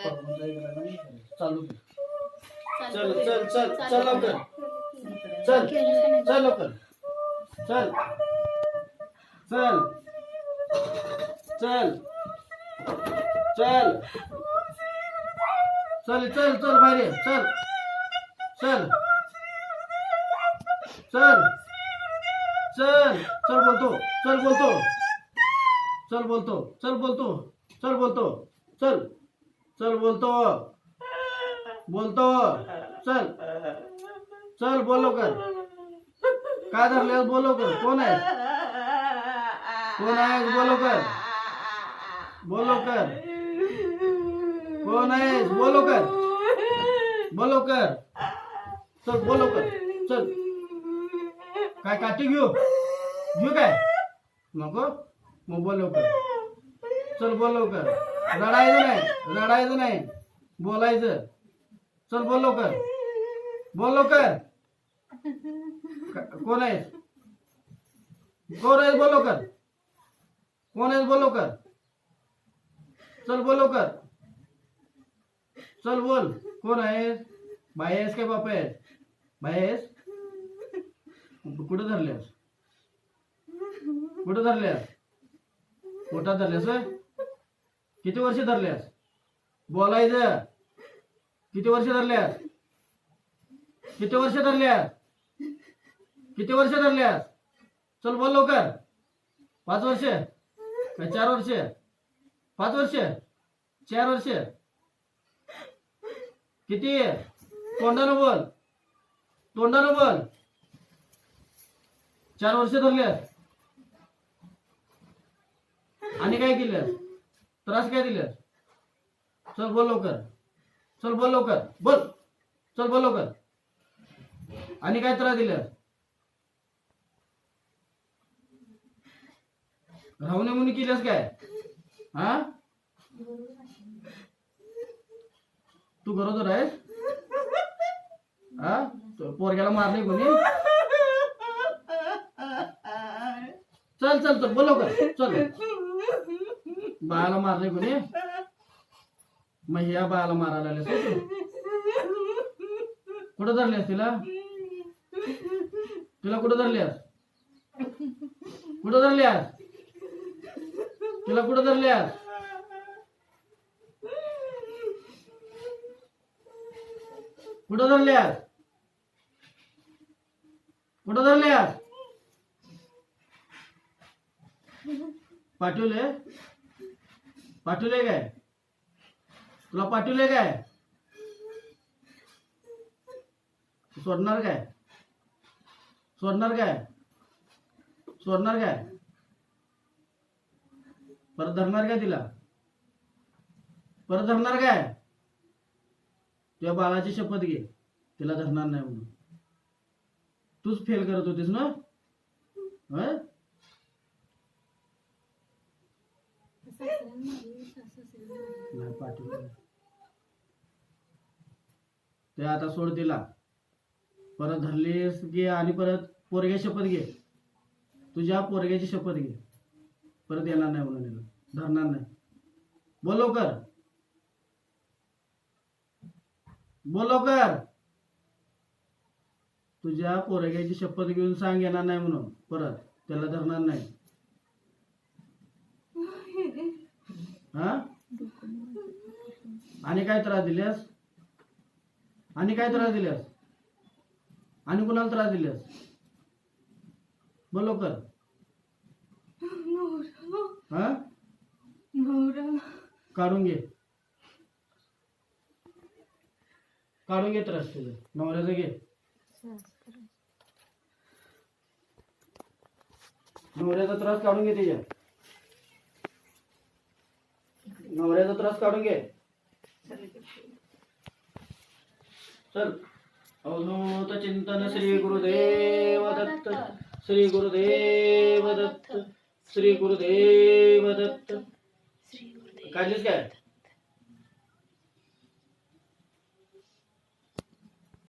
चालू कर. चल चल चल चल लवकर. चल चल लवकर. चल चल चल चल चल चल चल बाहेर ये. चल चल चल चल चल बोलतो. चल बोलतो. चल बोलतो. चल बोलतो. चल बोलतो. चल चल बोलतो. बोलतो. चल चल बोल लवकर. काय धरले बोल लवकर. कोण आहे. कोण आहे बोल लवकर. बोल लवकर. कोण आहे बोल लवकर. बोल लवकर. चल बोल लवकर. चल काय काठी घेऊ. घेऊ काय नको मग बोल लवकर. चल बोल लवकर. रडायचं नाही. रडायचं नाही. बोलायचं. चल बोल लवकर. बोल लवकर. कोण आहे. कोण आहे बोल लवकर. कोण आहे बोल लवकर. चल बोल लवकर. चल बोल. कोण आहे. बाई आहेस काय बाप आहेस. बाई आहेस. कुठं धरल्यास. कुठं धरल्यास. पोटात धरल्यास होय. किती वर्ष धरल्यास. बोलायचं. किती वर्ष धरल्यास. किती वर्ष धरल्यास. किती वर्ष धरल्यास. चल बोल लवकर. 5 वर्ष काय 4 वर्ष. 5 वर्ष 4 वर्ष. किती. तोंडानं बोल. तोंडानं बोल. 4 वर्ष धरल्यास. आणि काय केलं. त्रास काय दिल्यास. चल बोल लवकर. चल बोल लवकर. बोल. चल बोल लवकर. आणि काय त्रास दिल्यास. राहून म्हणून केल्यास काय. हा तू गरोदर आहेस. हा पोरग्याला मारले कोणी. चल चल चल बोल लवकर. चल बाळाला मारले कोणी. मग या बाळाला मारायला आले. कुठं धरल्यास तिला. तिला कुठं धरल्यास. कुठं धरल्यास. तिला कुठं धरल्यास. कुठं धरल्यास. कुठं धरल्यास. पाठवले. पाठवले काय. तुला पाठवले काय. सोडणार काय. सोडणार काय. सोडणार काय. परत धरणार काय तिला. परत धरणार काय. तुझ्या बाळाची शपथ घे. तिला धरणार नाही म्हणून. तूच फेल करत होतीस ना. नाही पाठवलं. ते आता सोड तिला. परत धरलीस घे. आणि परत पोरग्या शपथ घे. तुझ्या पोरग्याची शपथ घे. परत येणार नाही म्हणून. धरणार नाही. बोल लवकर. बोल लवकर. तुझ्या पोरग्याची शपथ घेऊन सांग येणार नाही म्हणून. परत त्याला धरणार नाही. हा आणि काय त्रास दिल्यास. आणि काय त्रास दिल्यास. आणि कुणाला त्रास दिल्यास. बोल लवकर. हा काढून घे. काढून घे त्रास तुझा. नवऱ्याचा घे. नवऱ्याचा त्रास काढून घे. त्याच्या नवऱ्याचा त्रास काढून घे. चल. अवधूत चिंतन श्री गुरुदेव दत्त. श्री गुरुदेव दत्त. श्री गुरुदेव दत्त. काढलीस काय.